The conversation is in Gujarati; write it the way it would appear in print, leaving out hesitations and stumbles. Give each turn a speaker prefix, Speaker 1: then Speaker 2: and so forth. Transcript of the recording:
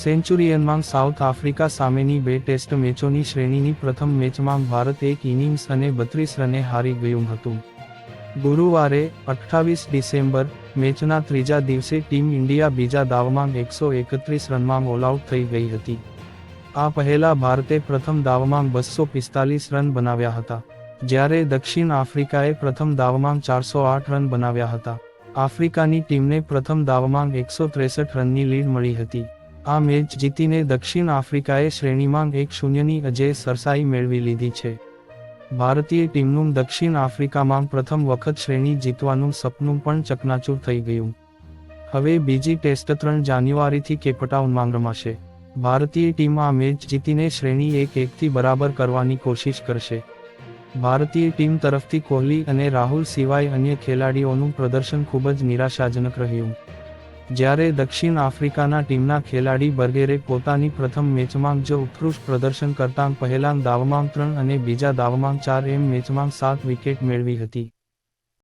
Speaker 1: સેન્ચુરિયનમાં સાઉથ આફ્રિકા સામેની 2 ટેસ્ટ મેચોની શ્રેણીની પ્રથમ મેચમાં ભારત 1 ઇનિંગ્સ અને 32 રને હારી ગયું હતું. ગુરુવારે 28 ડિસેમ્બર મેચના ત્રીજા દિવસે ટીમ ઇન્ડિયા બીજા દાવમાં 131 રનમાં ઓલઆઉટ થઈ ગઈ હતી. આ પહેલા ભારતે પ્રથમ દાવમાં 245 રન બનાવ્યા હતા, જ્યારે દક્ષિણ આફ્રિકાએ પ્રથમ દાવમાં 408 રન બનાવ્યા હતા. આફ્રિકાની ટીમને પ્રથમ દાવમાં 163 રનની લીડ મળી હતી. આ મેચ જીતીને દક્ષિણ આફ્રિકાએ શ્રેણીમાં 1-0ની અજેય સરસાઈ મેળવી લીધી છે. ભારતીય ટીમનું દક્ષિણ આફ્રિકામાં પ્રથમ વખત શ્રેણી જીતવાનું સપનું પણ ચકનાચૂર થઈ ગયું. હવે બીજી ટેસ્ટ 3 જાન્યુઆરીથી કેપટાઉનમાં રમાશે. ભારતીય ટીમ આ મેચ જીતીને શ્રેણી 1-1થી બરાબર કરવાની કોશિશ કરશે. ભારતીય ટીમ તરફથી કોહલી અને રાહુલ સિવાય અન્ય ખેલાડીઓનું પ્રદર્શન ખૂબ જ નિરાશાજનક રહ્યું. જ્યારે દક્ષિણ આફ્રિકાના ટીમના ખેલાડી બર્ગેરે પોતાની પ્રથમ મેચમાં જ ઉત્કૃષ્ટ પ્રદર્શન કરતાં પહેલા દાવમાં 3 અને બીજા દાવમાં 4 એમ મેચમાં 7 વિકેટ મેળવી હતી.